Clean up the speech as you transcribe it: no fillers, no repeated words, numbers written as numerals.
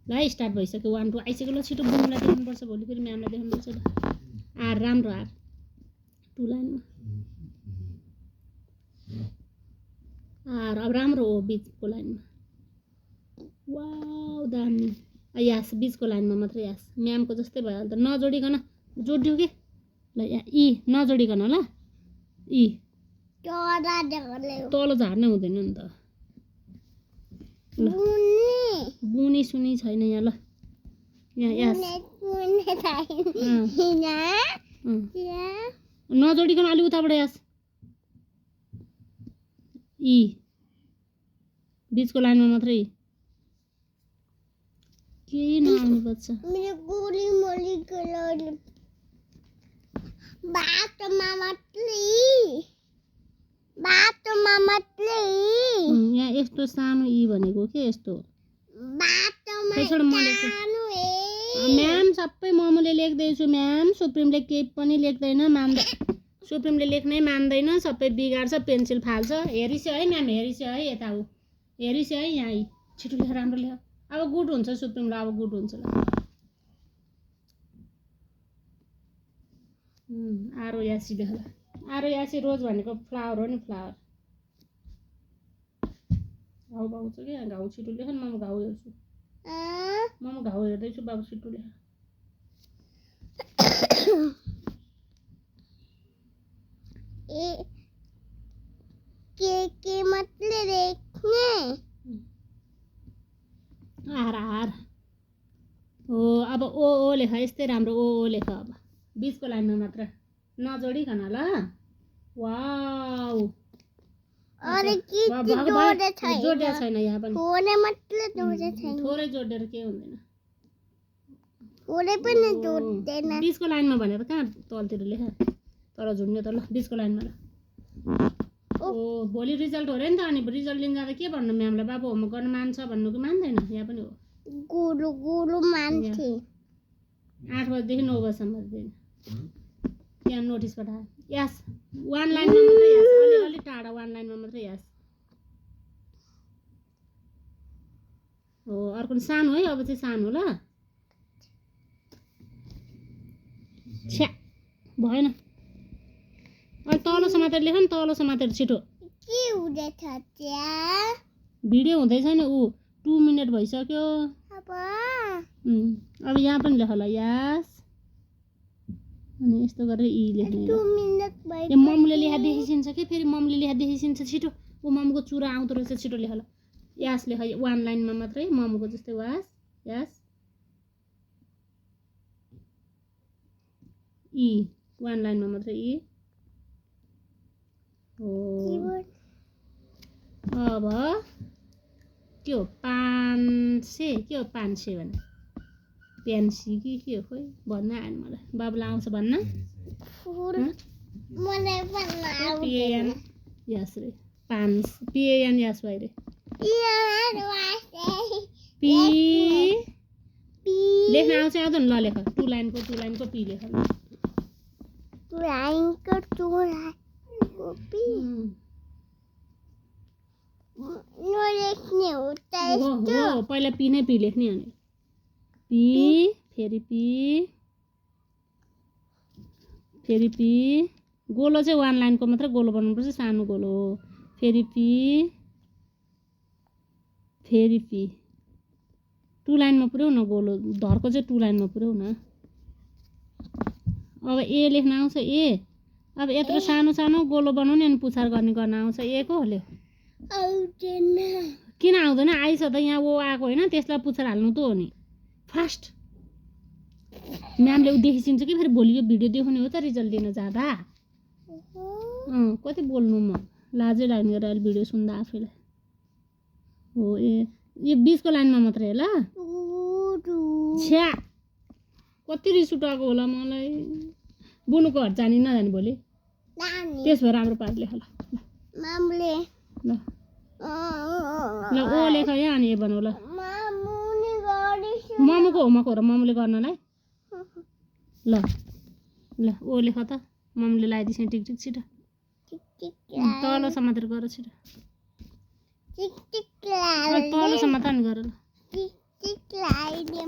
ल है स्टार्ट भइसक्यो 1 2 आइसक्यो ल छिटो बुनुलाई देखाउनुपर्छ भोलि फेरि म्यामलाई देखाउनुपर्छ ल आर राम्रो आर 2 लाइनमा आर अब राम्रो हो बीचको लाइनमा वाउ दामी यास बीचको लाइनमा मात्रै यास म्यामको जस्तै भयो त नजोडिकन जोडियो के ल ई नजोडिकन ल ई तल झार्ने हुँदैन नि त बुनी सुनी छैन यहाँ ल यहाँ यास नजोडिकन अलि उताबाट यास ई बीचको लाइनमा मात्रै केही नआउनु पर्छ यहाँ यस्तो सानो ई भनेको के यस्तो म्याम सबै ममले लेख्दैछु म्याम सुप्रिमले केही पनि लेख्दैन मान्दै सुप्रिमले लेख्नै मान्दैन सबै बिगार्छ पेन्सिल फाल्छ हेरिस्यो है म्याम हेरिस्यो है यता ऊ हेरिस्यो है यहाँ छिटो लेख राम्रो लेख अब गुड हुन्छ सुप्रिमलाई अब गुड हुन्छ ल आरो यासी लेख ल आरो यासी रोज भनेको फ्लावर हो नि फ्लावर घाउ पाउँछ कि घाउ छिटो लेख न म घाउ हेर्छु म घाउ हेर्दैछु बाबु छिटो लेख के मतलब देखने आर आर ओ अब ओ लेख यस्तै राम्रो ओ लेख अब बीचको लाइनमा मात्र नजोडिकन ल वाउ अरे के जोड्या छैन यहाँ पनि थोरै मात्र जोड्या छैन थोरै जोडेर के हुँदैन थोरै पनि जोड्दैन बीचको लाइनमा भनेर कहाँ तलतिर लेख तर झुन्ड्यो त ल बीचको लाइनमा ल ओ भोलि रिजल्ट हो र नि त अनि रिजल्ट लिन जाँदा के भन्नु म्यामलाई बाबु होमवर्क गर्न मान्छ भन्नु कि मान्दैन यहाँ पनि हो गुरु गुरु मान्थे 8 बजेदेखि 9 बजेसम्म दिन यहाँ नोटिस पठायो यस 1 लाइनमा मात्रै यस अलि टाढा 1 लाइनमा मात्रै यस हो अर्को सानो है अब चाहिँ सानो ल छ्या भएन अलि तल समातेर लेख नि तल समातेर छिटो के हुँदैछ त्यहाँ भिडियो हुँदैछ नि ऊ 2 मिनेट भइसक्यो अब यहाँ पनि लेख ल यस अनि यस्तो गरेर ई लेख्ने 2 मिनेट भयो यो ममले लेखा देखिसिन्छ कि फेरि ममले लेखा देखिसिन्छ छिटो ऊ ममको चुरा आउँदो रहेछ छिटो लेख ल यस लेख 1 लाइनमा मात्रै ममको जस्तै वास यस ई 1 लाइनमा मात्रै ई हो अब के हो 500 के हो 500 भने पेन्सी कि के हो खोइ भन्न आएन मलाई बाबुलाई आउँछ भन्न मलाई भन्न पिएन यस रे 5 पिएन यस भाइ रे पी लेख्न आउँछ आउँदैन ल लेख 2 लाइनको पी लेख पी नलेख्ने हो त हो पहिला पी नै पी लेख्ने अनि पी फेरि पी गोलो चाहिँ 1 लाइनको मात्र गोलो बनाउनुपर्छ सानो गोलो हो फेरि पी 2 लाइनमा पुर्याउ न गोलो धर्को चाहिँ 2 लाइनमा पुर्याउ न अब ए लेख्न आउँछ ए अब यत्रो सानो सानो गोलो बनाउने अनि पुछार गर्न आउँछ ए को ले किन आउँदैन आइस त यहाँ ओ आएको होइन त्यसलाई पुछार हाल्नु त हो नि फास्ट म्यामले देखिसिन्छ कि फेरि भोलि यो भिडियो देखाउने हो त रिजल्ट दिन जाँदा कति बोल्नु म लाजै लाग्ने गरेर अहिले भिडियो सुन्दा आफैलाई हो ए यो 20 को लाइनमा मात्रै ल छ्या कति रिस उठाएको होला मलाई बुनुको हट जानी नजानी भोलि त्यस भएर राम्रो पार लेख ल मामले ल ओ लेख यहाँ अनि ए बनाऊ ल ममुको होमवर्क हो र ममुले गर्नलाई ल ल ओ लेख त ममुले लगाइदिन्छ टिक टिक छिटो तल समातेर गर छिटो तल समात नि गर ल लगाइदिए